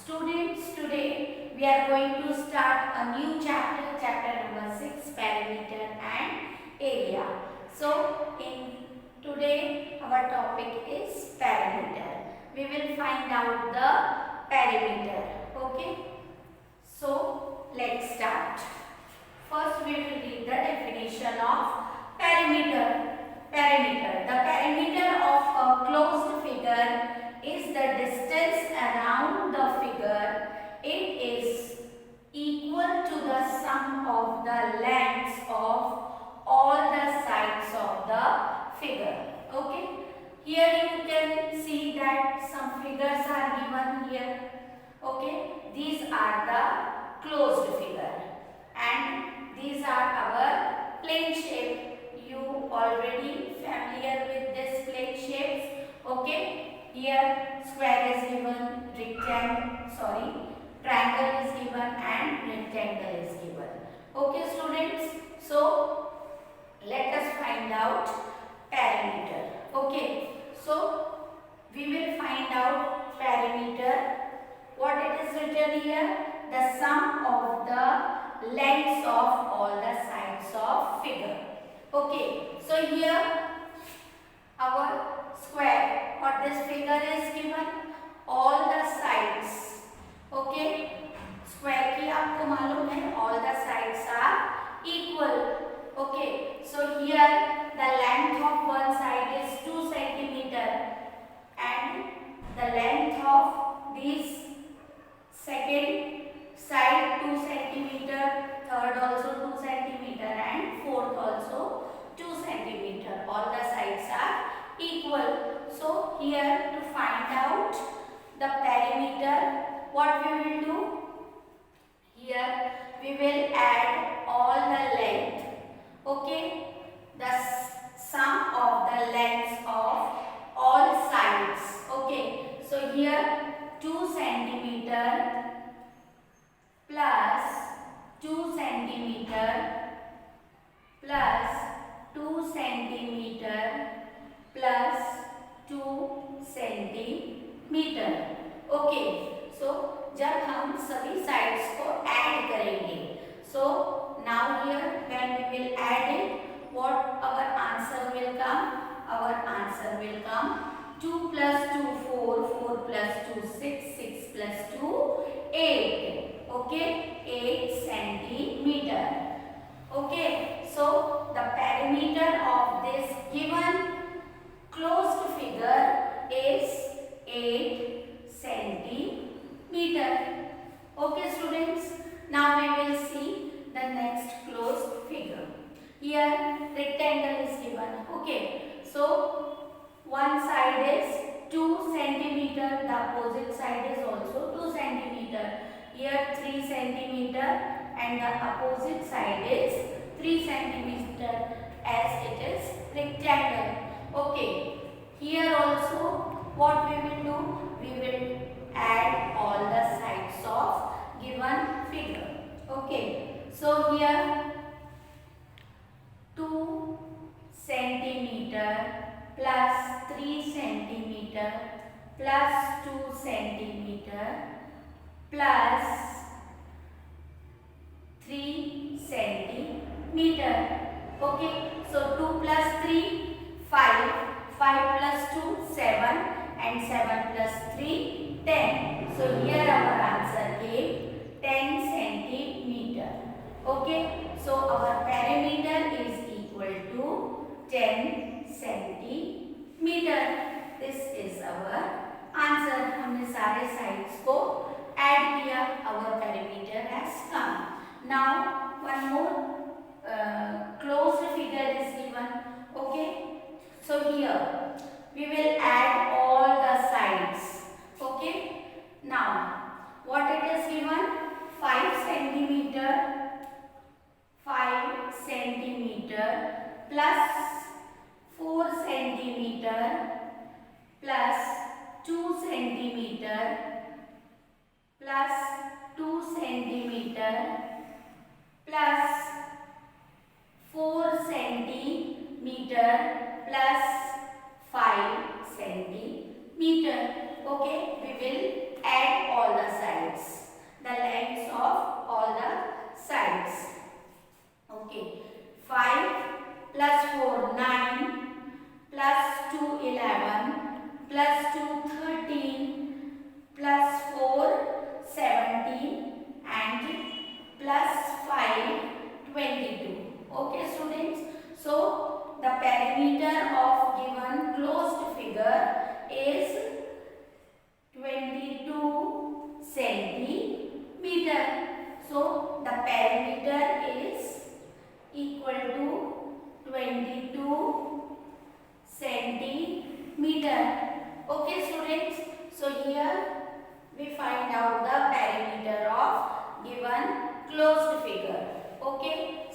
Students, today we are going to start a new chapter, chapter number 6, perimeter and area. So, in today our topic is perimeter. We will find out the perimeter. Okay. So, let's start. First, we will read the definition of perimeter. Perimeter. The perimeter of a closed figure is the distance around the figure. It is equal to the sum of the lengths of all the sides of the figure. Okay. Here you can see that some figures are given here. Okay. These are the closed figure and these are our plane shape. You already familiar with this plane shapes. Okay. Here square is given, triangle is given and rectangle is given. Okay students, so let us find out perimeter. Okay, so we will find out perimeter. What it is written here? The sum of the lengths of all the sides of figure. Okay, so here our square, what this figure is given, all the sides. Okay, square की आपको मालूम है all the sides are equal. Okay, so here the length of one side is 2 centimeter and the length of this second side 2 centimeter, third also 2 centimeter and fourth also 2 centimeter. All the sides are equal. So here to find out the perimeter, what we will do? Here we will add all the length. Okay, the sum of the lengths of all sides. Okay, so here 2 centimeter plus 2 centimeter plus 2 centimeter plus 2 centimetre. Okay, so जब हम सभी sides को add करेंगे, so now here when we will add it, what our answer will come? Our answer will come 2 plus 2 4, 4 plus 2 6, 6 plus 2 8. Okay, 8 centimeter. Okay, so the perimeter of this given closed figure is 8 centimeter. Okay students, now we will see the next closed figure. Here rectangle is given. Okay, so one side is 2 centimeter, the opposite side is also 2 centimeter. Here 3 centimeter and the opposite side is 3 centimeter as it is rectangle. Okay, here also what we will do? We will add all the sides of given figure. Okay, so here 2 centimeter plus 3 centimeter plus 2 centimeter plus 3 centimeter. Okay, so 2 plus 3 5, 5 plus 2 7 and 7 plus 3 10. So here our answer came 10 centimeter. Okay, so our perimeter is equal to 10 centimeter. This is our answer. हमने सारे sides को add किया, our perimeter has come. Now one more closed figure is given. Okay. So here we will add all the sides. Okay. Now what it is given? 5 centimeter plus 4 centimeter plus 2 centimeter plus 2 centimeter plus 4 centimeter plus 5 centimeter. Okay, we will add all the sides. one closed figure. Okay.